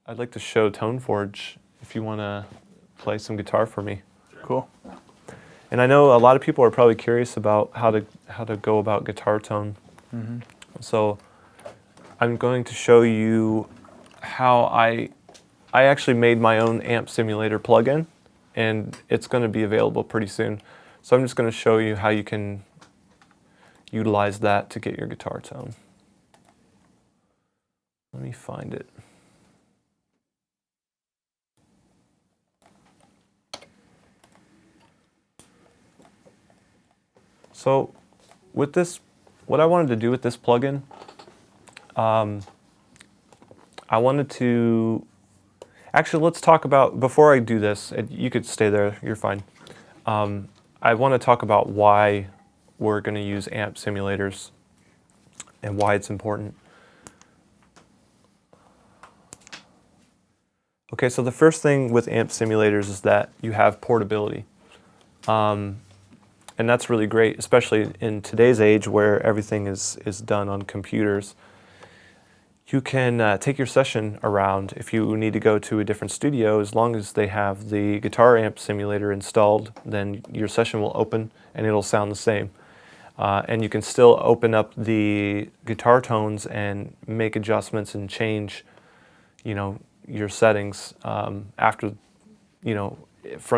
I'd like to show Toneforge if you want to play some guitar for me. Cool. And I know a lot of people are probably curious about how to go about guitar tone. Mm-hmm. So I'm going to show you how I actually made my own amp simulator plugin, and it's going to be available pretty soon. So I'm just going to show you how you can utilize that to get your guitar tone. Let me find it. So with this, what I wanted to do with this plugin, I wanted to, actually let's talk about, before I do this, you could stay there, you're fine. I want to talk about why we're going to use amp simulators and why it's important. Okay, so the first thing with amp simulators is that you have portability. And that's really great, especially in today's age where everything is done on computers. You can take your session around if you need to go to a different studio. As long as they have the guitar amp simulator installed, then your session will open and it'll sound the same. And you can still open up the guitar tones and make adjustments and change, your settings after,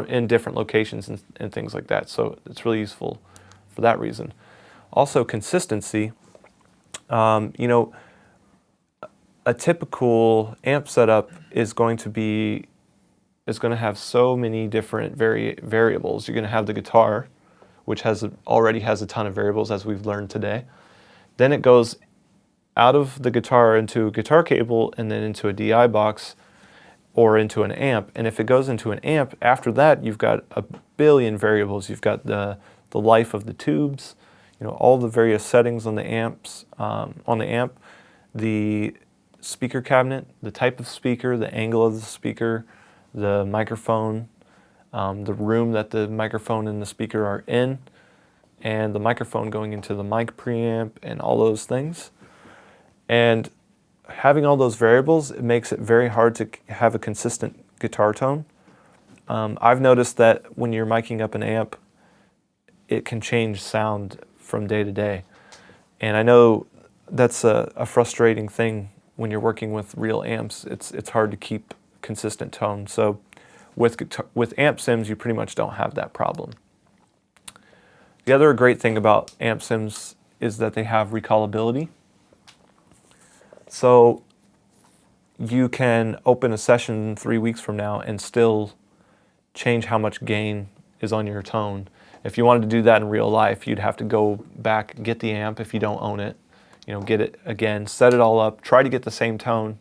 in different locations and things like that. So it's really useful for that reason. Also, consistency. A typical amp setup is going to have so many different variables. You're going to have the guitar, which already has a ton of variables, as we've learned today. Then it goes out of the guitar into a guitar cable and then into a DI box or into an amp. And if it goes into an amp, after that you've got a billion variables. You've got the life of the tubes, all the various settings on the amps, the speaker cabinet, the type of speaker, the angle of the speaker, the microphone, the room that the microphone and the speaker are in, and the microphone going into the mic preamp and all those things. And having all those variables, it makes it very hard to have a consistent guitar tone. I've noticed that when you're miking up an amp, it can change sound from day to day. And I know that's a frustrating thing when you're working with real amps. It's hard to keep consistent tone. So with amp sims, you pretty much don't have that problem. The other great thing about amp sims is that they have recallability. So you can open a session 3 weeks from now and still change how much gain is on your tone. If you wanted to do that in real life, you'd have to go back, get the amp if you don't own it, get it again, set it all up, try to get the same tone,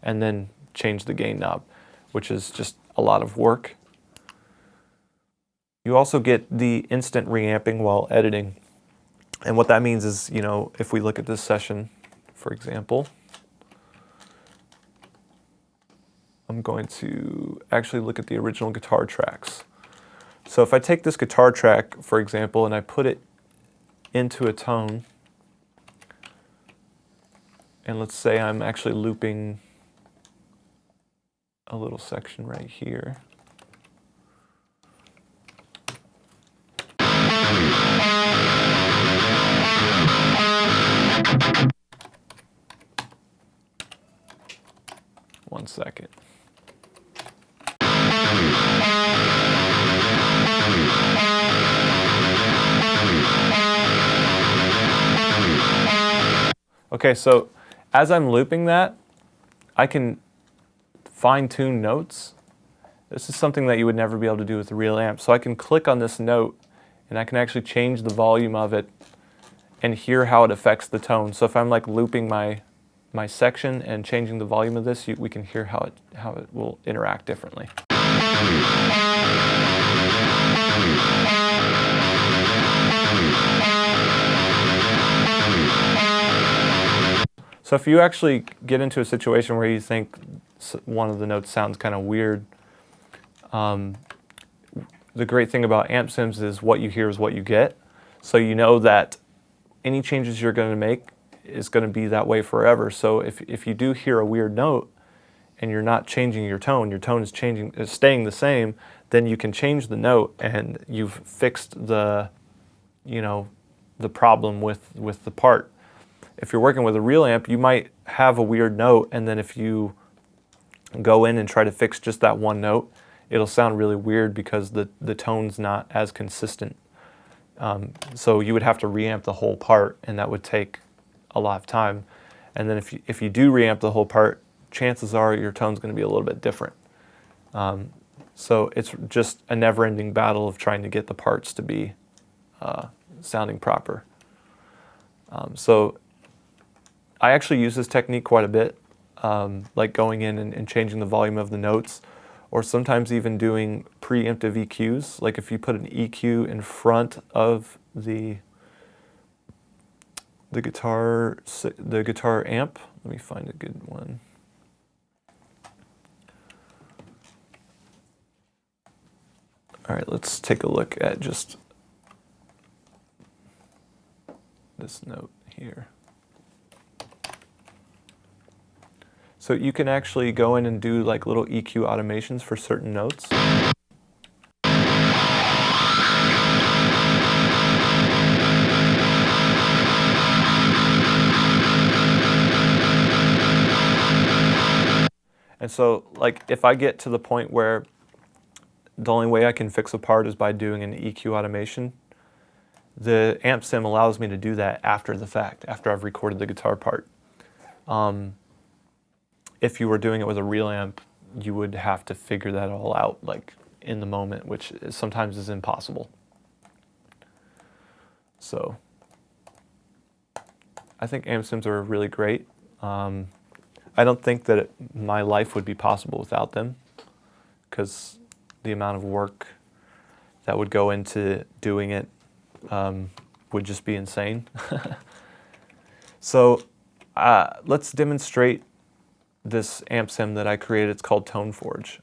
and then change the gain knob, which is just a lot of work. You also get the instant reamping while editing. And what that means is, if we look at this session, for example, I'm going to actually look at the original guitar tracks. So if I take this guitar track, for example, and I put it into a tone, and let's say I'm actually looping a little section right here. One second. Okay, so as I'm looping that, I can fine-tune notes. This is something that you would never be able to do with a real amp. So I can click on this note, and I can actually change the volume of it and hear how it affects the tone. So if I'm like looping my section and changing the volume of this, we can hear how it will interact differently. So if you actually get into a situation where you think one of the notes sounds kind of weird, the great thing about amp sims is what you hear is what you get. So you know that any changes you're going to make is going to be that way forever. So if you do hear a weird note and you're not changing your tone is staying the same, then you can change the note and you've fixed the, you know, the problem with the part. If you're working with a real amp, you might have a weird note, and then if you go in and try to fix just that one note, it'll sound really weird because the tone's not as consistent. So you would have to reamp the whole part, and that would take a lot of time. And then if you do reamp the whole part, chances are your tone's going to be a little bit different. So it's just a never-ending battle of trying to get the parts to be sounding proper. So I actually use this technique quite a bit, like going in and changing the volume of the notes, or sometimes even doing preemptive EQs. Like if you put an EQ in front of the guitar amp. Let me find a good one. All right, let's take a look at just this note here. So you can actually go in and do like little EQ automations for certain notes. And so like if I get to the point where the only way I can fix a part is by doing an EQ automation, the amp sim allows me to do that after the fact, after I've recorded the guitar part. If you were doing it with a real amp, you would have to figure that all out like in the moment, which sometimes is impossible. So I think amp sims are really great. I don't think that my life would be possible without them, because the amount of work that would go into doing it would just be insane. So let's demonstrate this amp sim that I created. It's called Toneforge.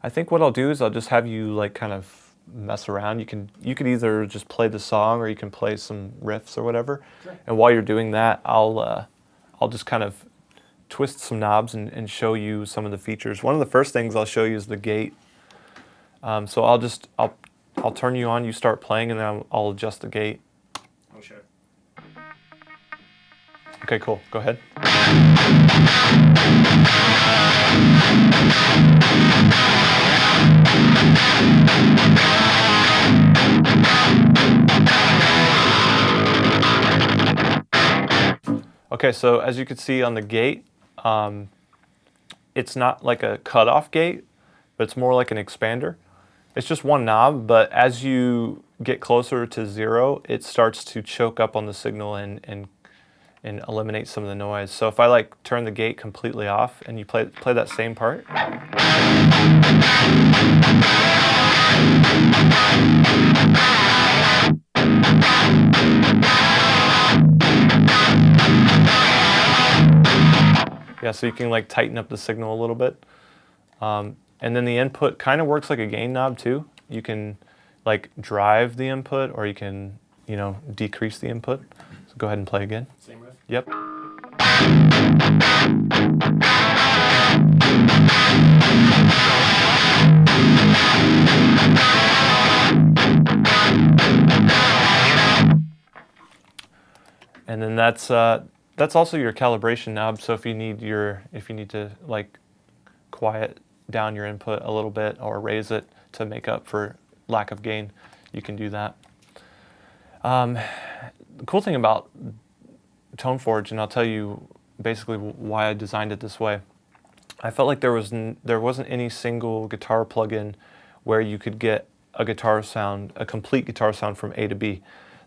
I think what I'll do is I'll just have you like kind of mess around. You could either just play the song or you can play some riffs or whatever. Sure. And while you're doing that, I'll just kind of twist some knobs and show you some of the features. One of the first things I'll show you is the gate. So I'll turn you on, you start playing, and then I'll adjust the gate. Oh, sure. Okay, cool. Go ahead. Okay, so as you can see on the gate, it's not like a cutoff gate, but it's more like an expander. It's just one knob, but as you get closer to 0, it starts to choke up on the signal and eliminate some of the noise. So if I like turn the gate completely off and you play that same part. Yeah, so you can like tighten up the signal a little bit. And then the input kind of works like a gain knob too. You can like drive the input, or you can, you know, decrease the input. So go ahead and play again. Same riff? Yep. And then that's also your calibration knob. So if you need to like quiet down your input a little bit or raise it to make up for lack of gain, you can do that. The cool thing about Toneforge, and I'll tell you basically why I designed it this way. I felt like there wasn't any single guitar plugin where you could get a complete guitar sound from A to B.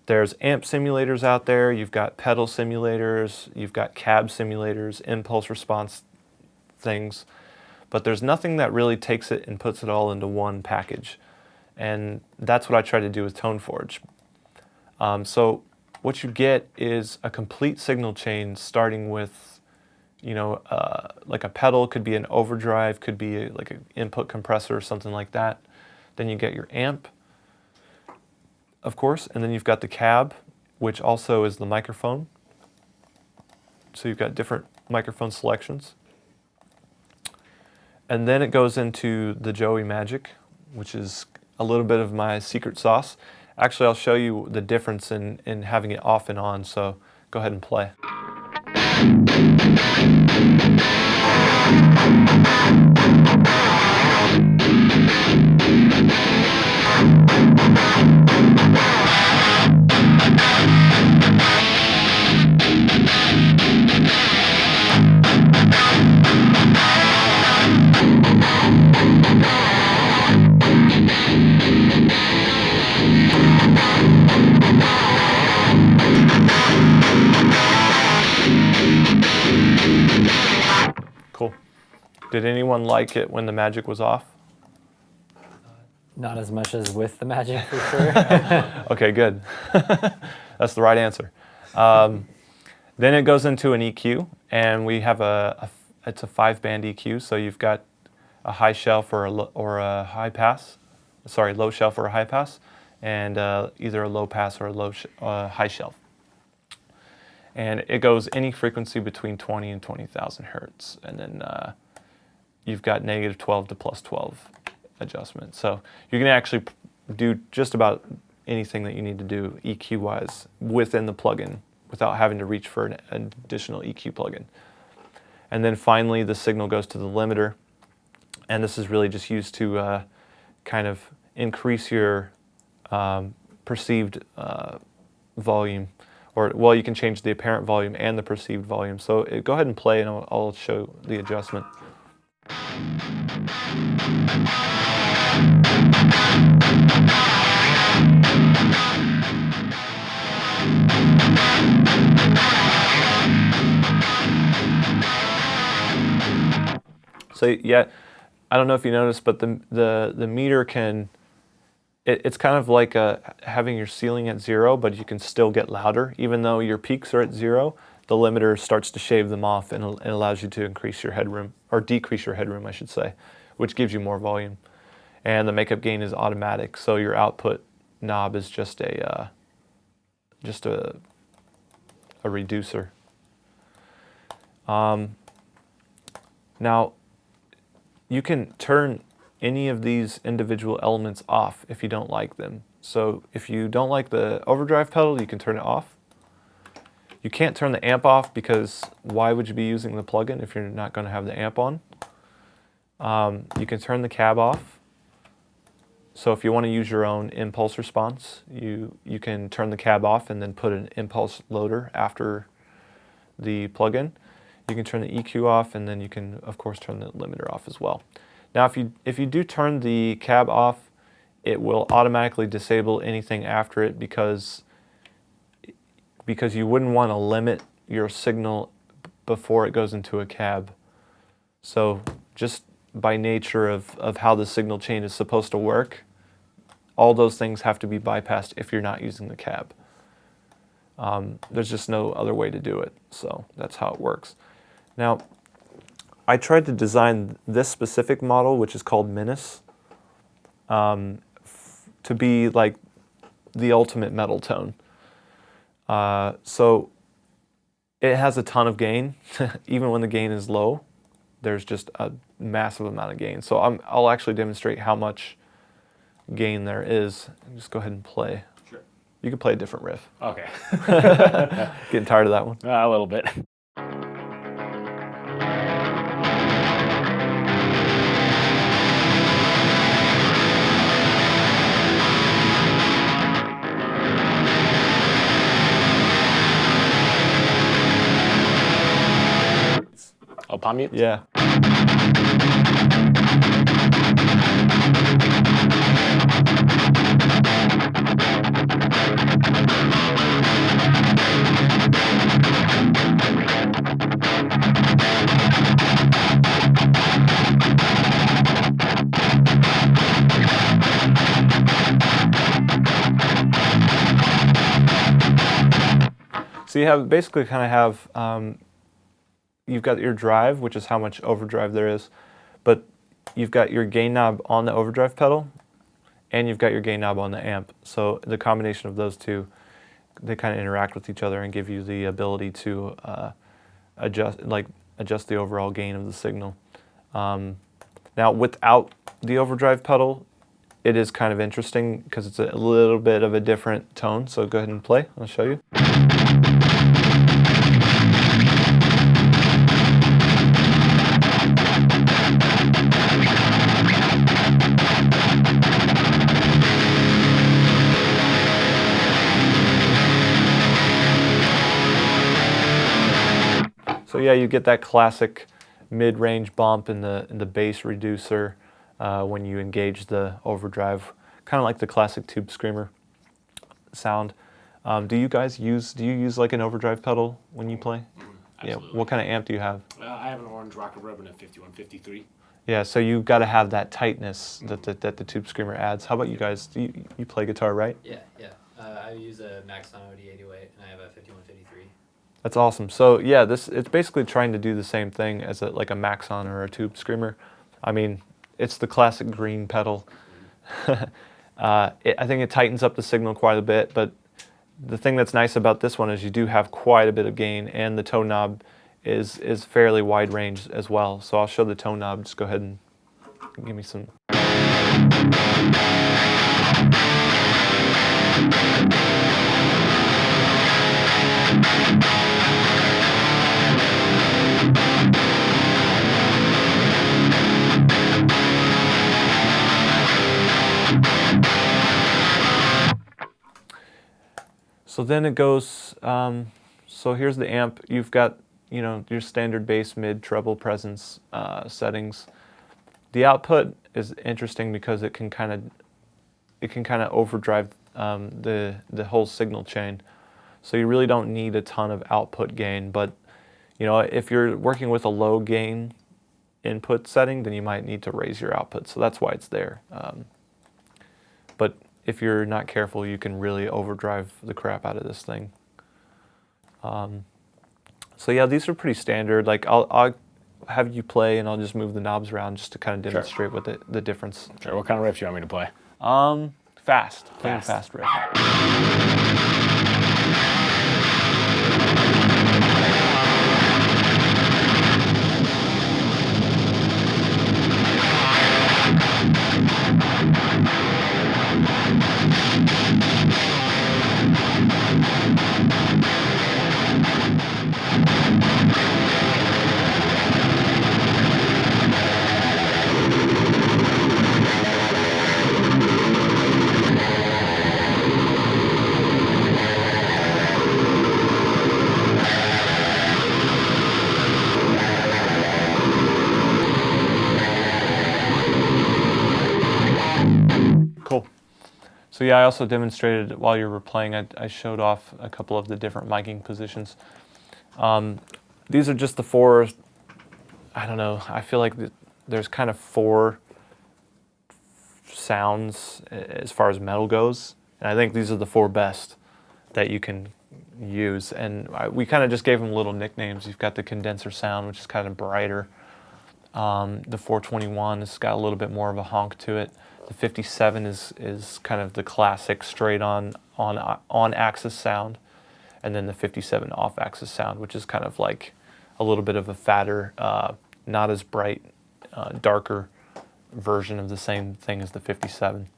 There's amp simulators out there, you've got pedal simulators, you've got cab simulators, impulse response things, but there's nothing that really takes it and puts it all into one package. And that's what I try to do with Toneforge. So what you get is a complete signal chain starting with, you know, like a pedal, could be an overdrive, could be like an input compressor or something like that. Then you get your amp, of course, and then you've got the cab, which also is the microphone. So you've got different microphone selections. And then it goes into the Joey Magic, which is a little bit of my secret sauce. Actually, I'll show you the difference in having it off and on, so go ahead and play. Cool. Did anyone like it when the magic was off? Not as much as with the magic, for sure. Okay, good. That's the right answer. Then it goes into an EQ, and we have it's a 5-band EQ, so you've got a high shelf or a high pass, sorry, low shelf or a high pass, and either a low pass or a high shelf. And it goes any frequency between 20 and 20,000 hertz, and then you've got -12 to +12 adjustment. So you can actually do just about anything that you need to do EQ-wise within the plugin without having to reach for an additional EQ plugin. And then finally, the signal goes to the limiter, and this is really just used to kind of increase your perceived volume. Or, well, you can change the apparent volume and the perceived volume. So go ahead and play, and I'll show the adjustment. So yeah, I don't know if you noticed, but the meter can, it's kind of like having your ceiling at 0, but you can still get louder. Even though your peaks are at 0, the limiter starts to shave them off, and it allows you to increase your headroom, or decrease your headroom, I should say, which gives you more volume. And the makeup gain is automatic, so your output knob is just a reducer. Now, you can turn any of these individual elements off if you don't like them. So if you don't like the overdrive pedal, you can turn it off. You can't turn the amp off, because why would you be using the plugin if you're not going to have the amp on? You can turn the cab off. So if you want to use your own impulse response, you can turn the cab off and then put an impulse loader after the plugin. You can turn the EQ off, and then you can, of course, turn the limiter off as well. Now, if you do turn the cab off, it will automatically disable anything after it, because you wouldn't want to limit your signal before it goes into a cab. So just by nature of how the signal chain is supposed to work, all those things have to be bypassed if you're not using the cab. There's just no other way to do it, so that's how it works. Now, I tried to design this specific model, which is called Menace, to be like the ultimate metal tone. So it has a ton of gain. Even when the gain is low, there's just a massive amount of gain. So I'll actually demonstrate how much gain there is. Just go ahead and play. Sure. You can play a different riff. Okay. Getting tired of that one? A little bit. Oh, palm mute? Yeah. So you have basically kind of have you've got your drive, which is how much overdrive there is, but you've got your gain knob on the overdrive pedal, and you've got your gain knob on the amp. So the combination of those two, they kind of interact with each other and give you the ability to adjust the overall gain of the signal. Now without the overdrive pedal, it is kind of interesting because it's a little bit of a different tone. So go ahead and play. I'll show you. So yeah, you get that classic mid-range bump in the bass reducer when you engage the overdrive, kind of like the classic Tube Screamer sound. Do you use like an overdrive pedal when you play? Absolutely. Yeah. What kind of amp do you have? I have an orange Rocket Ribbon at 5153. Yeah, so you've got to have that tightness that the Tube Screamer adds. How about you guys? You play guitar, right? Yeah. I use a Maxon OD808 and I have a 5153. That's awesome. So yeah, it's basically trying to do the same thing as like a Maxon or a Tube Screamer. I mean, it's the classic green pedal. I think it tightens up the signal quite a bit, but the thing that's nice about this one is you do have quite a bit of gain, and the tone knob is fairly wide range as well. So I'll show the tone knob. Just go ahead and give me some. So then it goes, so here's the amp. You've got, your standard bass, mid, treble, presence settings. The output is interesting because it can kind of overdrive the whole signal chain. So you really don't need a ton of output gain, but if you're working with a low gain input setting, then you might need to raise your output. So that's why it's there. But if you're not careful, you can really overdrive the crap out of this thing. So yeah, these are pretty standard. Like I'll have you play, and I'll just move the knobs around just to kind of demonstrate what the difference. Sure. What kind of riff do you want me to play? Fast. Play a fast riff. Cool. So yeah, I also demonstrated while you were playing, I showed off a couple of the different miking positions. These are just the four, I don't know, I feel like there's kind of four sounds as far as metal goes. And I think these are the four best that you can use. And we kind of just gave them little nicknames. You've got the condenser sound, which is kind of brighter. The 421 has got a little bit more of a honk to it. The 57 is kind of the classic straight on axis sound, and then the 57 off axis sound, which is kind of like a little bit of a fatter, not as bright, darker version of the same thing as the 57.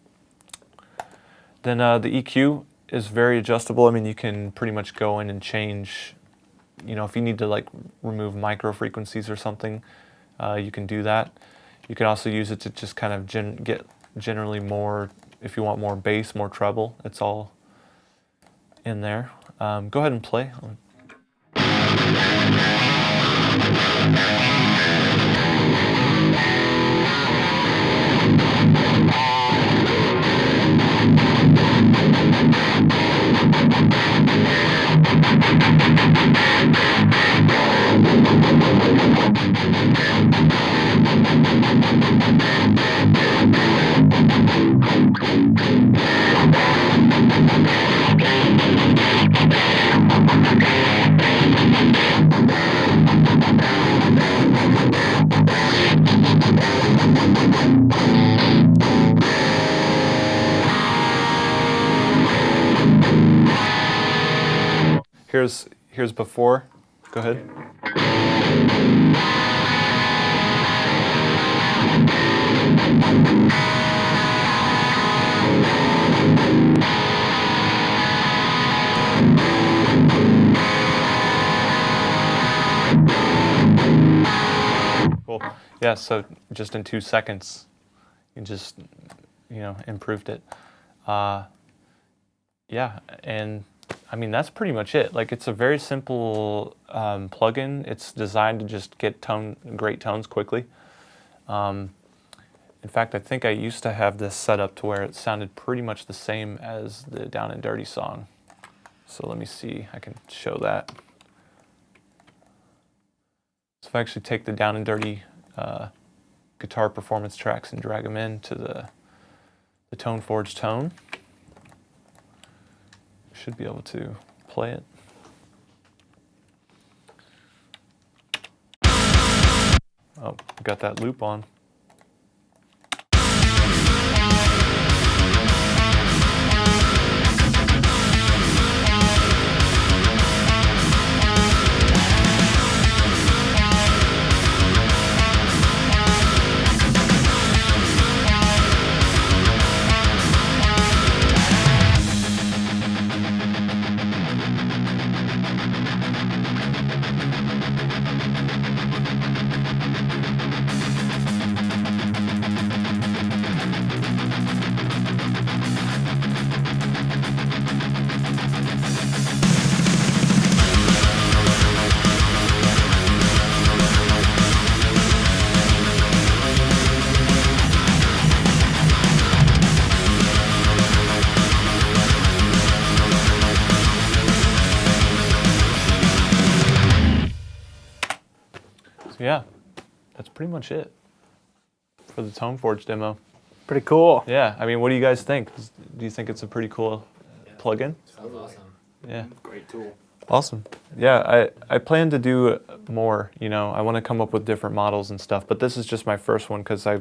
Then the EQ is very adjustable. I mean, you can pretty much go in and change, if you need to like remove micro frequencies or something, you can do that. You can also use it to just kind of get generally more, if you want more bass, more treble, it's all in there. Go ahead and play. Here's before. Go ahead. Cool. Yeah, so just in 2 seconds, you just, improved it. Yeah, and I mean, that's pretty much it. Like, it's a very simple plugin. It's designed to just get great tones quickly. In fact, I think I used to have this set up to where it sounded pretty much the same as the Down and Dirty song. So let me see, I can show that. So if I actually take the Down and Dirty guitar performance tracks and drag them into the Toneforge tone, should be able to play it. Oh, got that loop on. So yeah, that's pretty much it for the Toneforge demo. Pretty cool. Yeah, I mean, what do you guys think? Do you think it's a pretty cool plugin? Sounds awesome. Yeah. Great tool. Awesome. Yeah, I plan to do more, I want to come up with different models and stuff, but this is just my first one because I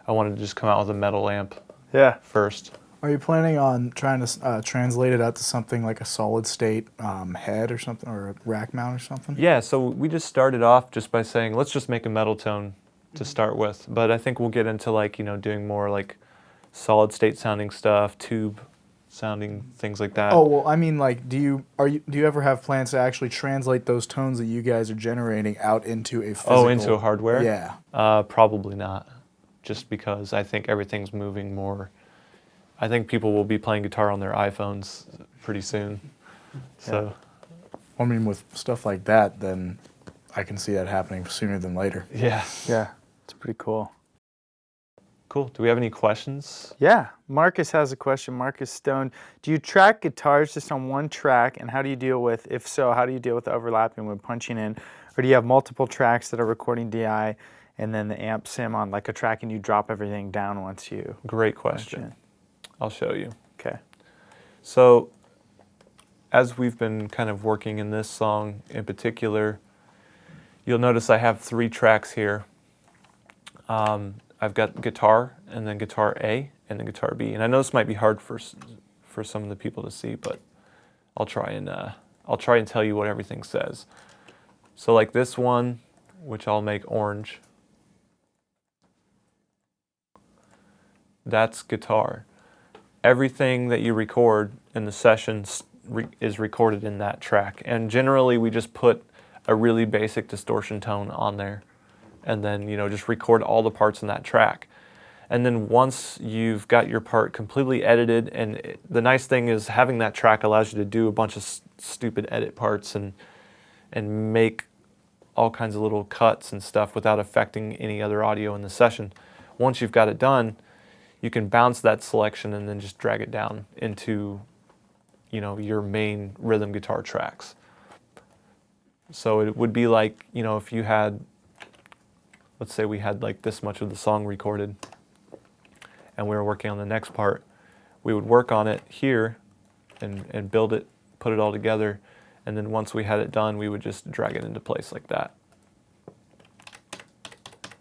wanted to just come out with a metal amp Yeah. first. Are you planning on trying to translate it out to something like a solid state head or something, or a rack mount or something? Yeah, so we just started off just by saying, let's just make a metal tone to start with. But I think we'll get into doing more like solid state sounding stuff, tube sounding things like that. Oh well, I mean, like, do you ever have plans to actually translate those tones that you guys are generating out into a physical? Oh, into a hardware? Yeah. Probably not, just because I think everything's moving more. I think people will be playing guitar on their iPhones pretty soon. So, I mean, with stuff like that, then I can see that happening sooner than later. yeah. Yeah. It's pretty cool. Cool. Do we have any questions? Yeah. Marcus has a question. Marcus Stone. Do you track guitars just on one track, and how do you deal with, if so, how do you deal with the overlapping when punching in? Or do you have multiple tracks that are recording DI and then the amp sim on like a track and you drop everything down once you Great punch question. in? I'll show you. Okay. So, as we've been kind of working in this song in particular, you'll notice I have 3 tracks here. I've got guitar, and then guitar A, and then guitar B. And I know this might be hard for some of the people to see, but I'll try and tell you what everything says. So like this one, which I'll make orange, that's guitar. Everything that you record in the sessions is recorded in that track. And generally we just put a really basic distortion tone on there and then, just record all the parts in that track. And then once you've got your part completely edited, and the nice thing is having that track allows you to do a bunch of stupid edit parts and make all kinds of little cuts and stuff without affecting any other audio in the session. Once you've got it done, you can bounce that selection and then just drag it down into, your main rhythm guitar tracks. So it would be like, if you had, let's say we had like this much of the song recorded and we were working on the next part, we would work on it here and build it, put it all together, and then once we had it done, we would just drag it into place like that.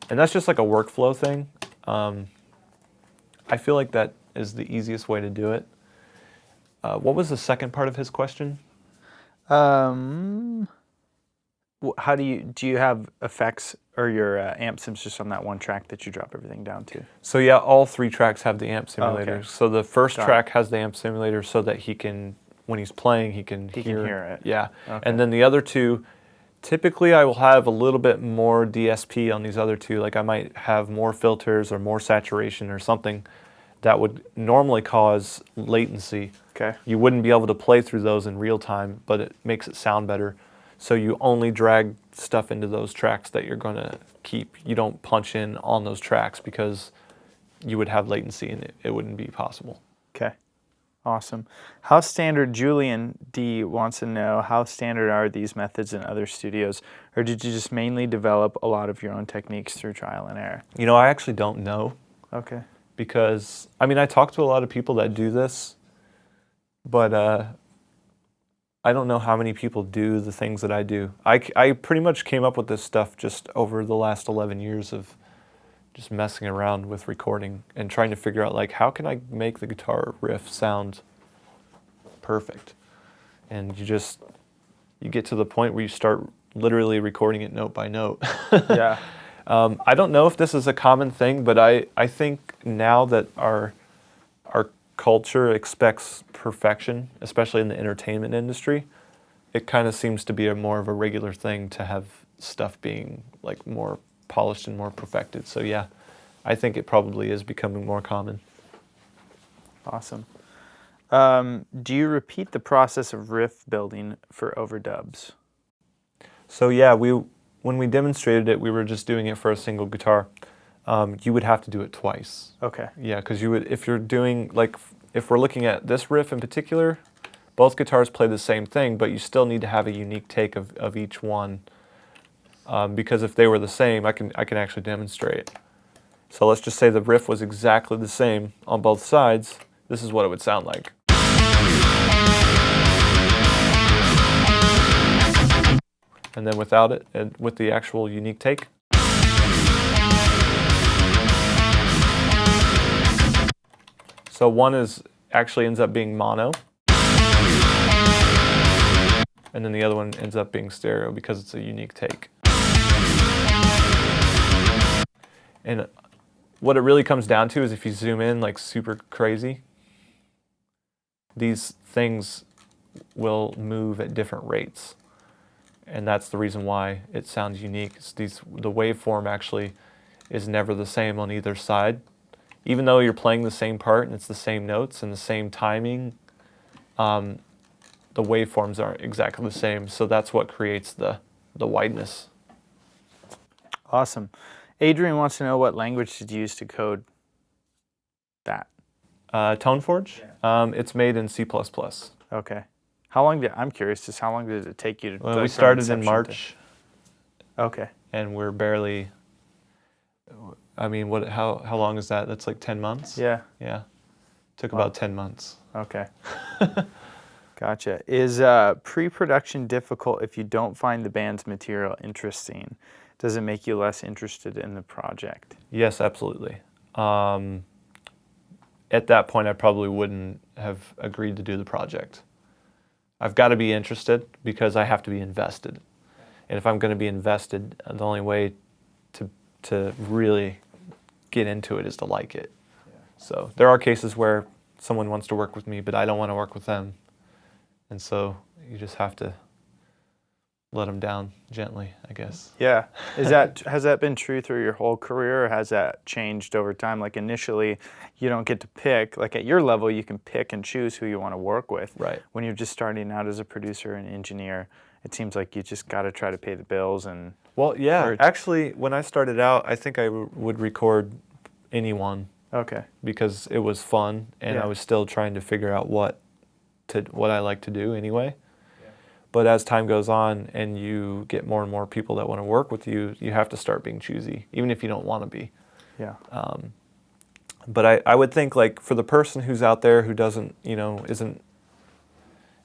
And that's just like a workflow thing. I feel like that is the easiest way to do it. What was the second part of his question? How do you have effects or your amp sims just on that one track that you drop everything down to? So yeah, all 3 tracks have the amp simulator. okay. So the first Got it. track has the amp simulator so that he can, when he's playing, he can hear it. Yeah. Okay. And then the other 2, typically I will have a little bit more DSP on these other 2. Like I might have more filters or more saturation or something that would normally cause latency. Okay. You wouldn't be able to play through those in real time, but it makes it sound better. So you only drag stuff into those tracks that you're going to keep. You don't punch in on those tracks because you would have latency and it wouldn't be possible. Okay. Awesome. How standard, Julian D wants to know, how standard are these methods in other studios? Or did you just mainly develop a lot of your own techniques through trial and error? You know, I actually don't know Okay. because, I mean, I talk to a lot of people that do this, but I don't know how many people do the things that I do. I pretty much came up with this stuff just over the last 11 years of just messing around with recording and trying to figure out, like, how can I make the guitar riff sound perfect? And you get to the point where you start literally recording it note by note. Yeah. I don't know if this is a common thing, but I think now that our culture expects perfection, especially in the entertainment industry, it kind of seems to be more of a regular thing to have stuff being like more polished and more perfected. So yeah, I think it probably is becoming more common. Awesome. Do you repeat the process of riff building for overdubs? So yeah, when we demonstrated it, we were just doing it for a single guitar. You would have to do it twice. Okay. Yeah, because you would, if you're doing, like, if we're looking at this riff in particular, both guitars play the same thing, but you still need to have a unique take of each one. Because if they were the same, I can actually demonstrate. So let's just say the riff was exactly the same on both sides. This is what it would sound like. And then without it, and with the actual unique take. So one actually ends up being mono, and then the other one ends up being stereo because it's a unique take. And what it really comes down to is if you zoom in like super crazy, these things will move at different rates. And that's the reason why it sounds unique. The waveform actually is never the same on either side. Even though you're playing the same part and it's the same notes and the same timing, the waveforms aren't exactly the same. So that's what creates the wideness. Awesome. Adrian wants to know, what language did you use to code that? Toneforge, it's made in C++. Okay. I'm curious, just how long did it take you to? Well, like, we from started in inception March, Okay. and we're barely. I mean, how long is that? That's like 10 months. Yeah. Yeah, took Wow. about 10 months. Okay. Gotcha. Is pre-production difficult if you don't find the band's material interesting? Does it make you less interested in the project? Yes, absolutely. At that point, I probably wouldn't have agreed to do the project. I've got to be interested because I have to be invested. And if I'm going to be invested, the only way to really get into it is to like it. Yeah. So there are cases where someone wants to work with me, but I don't want to work with them. And so you just have to let them down gently, I guess. Yeah. Has that been true through your whole career, or has that changed over time? Like initially, you don't get to pick, like at your level, you can pick and choose who you want to work with. Right. When you're just starting out as a producer and engineer, it seems like you just got to try to pay the bills and... Well, yeah. Actually, when I started out, I think I would record anyone. Okay. Because it was fun, and Yeah. I was still trying to figure out what I like to do anyway. But as time goes on and you get more and more people that want to work with you, you have to start being choosy, even if you don't want to be. Yeah. But I would think, like, for the person who's out there who doesn't, isn't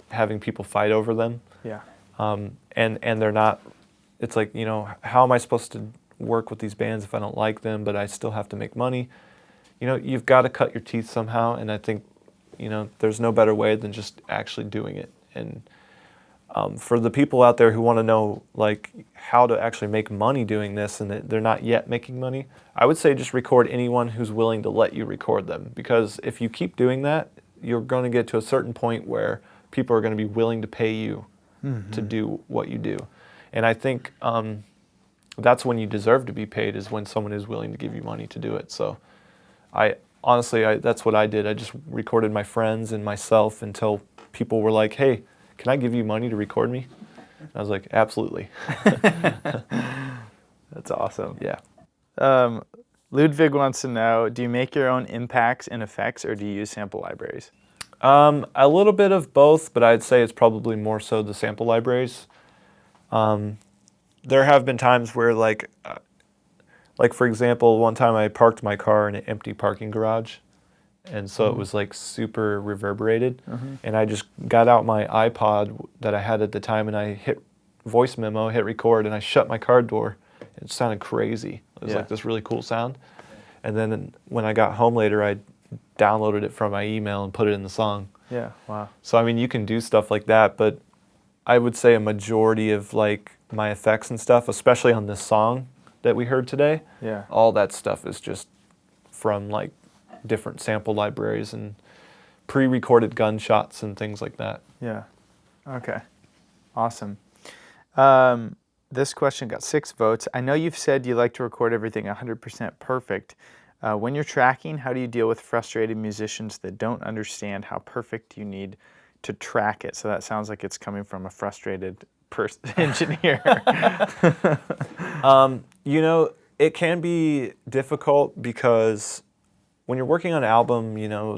having people fight over them, Yeah. and they're not, it's like, how am I supposed to work with these bands if I don't like them, but I still have to make money? You've got to cut your teeth somehow, and I think, there's no better way than just actually doing it. And For the people out there who want to know like how to actually make money doing this and that they're not yet making money, I would say just record anyone who's willing to let you record them, because if you keep doing that, you're going to get to a certain point where people are going to be willing to pay you to do what you do. And I think that's when you deserve to be paid, is when someone is willing to give you money to do it. So honestly, that's what I did. I just recorded my friends and myself until people were like, hey, can I give you money to record me? And I was like, absolutely. That's awesome. Yeah. Ludwig wants to know, do you make your own impacts and effects, or do you use sample libraries? A little bit of both, but I'd say it's probably more so the sample libraries. There have been times where like for example, one time I parked my car in an empty parking garage, and so it was like super reverberated, and I just got out my iPod that I had at the time, and I hit voice memo, hit record, and I shut my car door. It sounded crazy. It was like this really cool sound. And then when I got home later, I downloaded it from my email and put it in the song. Yeah, wow. So I mean, you can do stuff like that, but I would say a majority of like my effects and stuff, especially on this song that we heard today, all that stuff is just from like different sample libraries and pre-recorded gunshots and things like that. Yeah. Okay. Awesome. This question got 6 votes. I know you've said you like to record everything 100% perfect. When you're tracking, how do you deal with frustrated musicians that don't understand how perfect you need to track it? So that sounds like it's coming from a frustrated engineer. You know, it can be difficult because when you're working on an album, you know,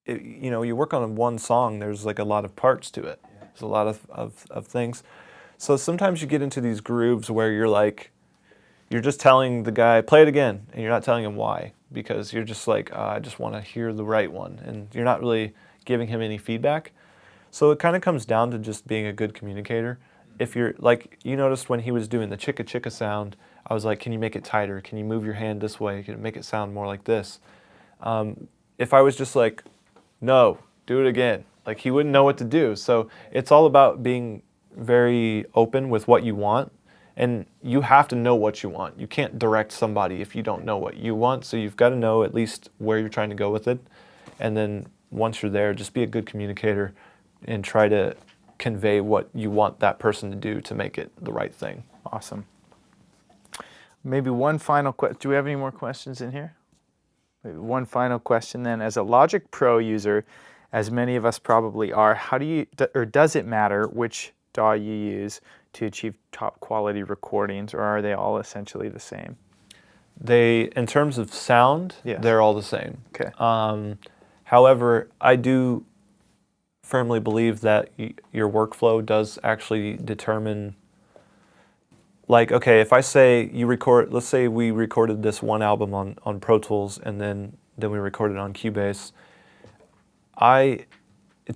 you work on one song, there's like a lot of parts to it. There's a lot of things. So sometimes you get into these grooves where you're just telling the guy, play it again, and you're not telling him why, because you're just like, I just want to hear the right one, and you're not really giving him any feedback. So it kind of comes down to just being a good communicator. If you're, like, you noticed when he was doing the chicka chicka sound, I was like, can you make it tighter? Can you move your hand this way? Can you make it sound more like this? If I was just like, no, do it again, like he wouldn't know what to do. So it's all about being very open with what you want, and you have to know what you want. You can't direct somebody if you don't know what you want, so you've got to know at least where you're trying to go with it. And then once you're there, just be a good communicator and try to convey what you want that person to do to make it the right thing. Awesome. Maybe one final question. Do we have any more questions in here? Maybe one final question then. As a Logic Pro user, as many of us probably are, how do you, or does it matter which DAW you use to achieve top quality recordings, or are they all essentially the same? In terms of sound, they're all the same. Okay. However, I do firmly believe that your workflow does actually determine, like, okay, if I say let's say we recorded this one album on Pro Tools, and then we recorded on Cubase,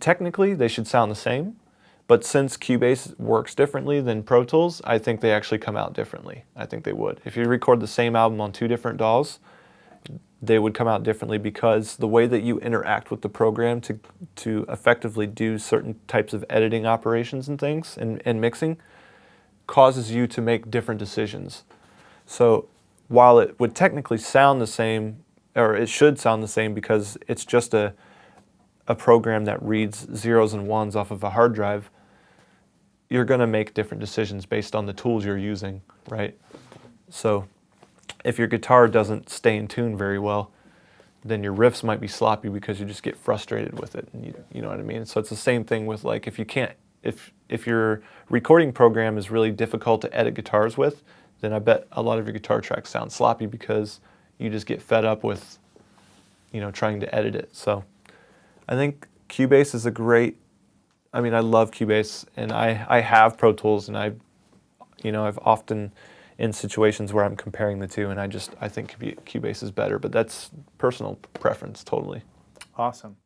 technically they should sound the same, but since Cubase works differently than Pro Tools, I think they actually come out differently. I think they would. If you record the same album on 2 different DAWs, they would come out differently, because the way that you interact with the program to effectively do certain types of editing operations and things and mixing causes you to make different decisions. So while it would technically sound the same, or it should sound the same because it's just a program that reads zeros and ones off of a hard drive, you're going to make different decisions based on the tools you're using, right? So if your guitar doesn't stay in tune very well, then your riffs might be sloppy because you just get frustrated with it, and you know what I mean? So it's the same thing with, like, if your recording program is really difficult to edit guitars with, then I bet a lot of your guitar tracks sound sloppy because you just get fed up with, trying to edit it. So I think Cubase is I love Cubase, and I have Pro Tools, and I've often in situations where I'm comparing the two, and I think Cubase is better, but that's personal preference totally. Awesome.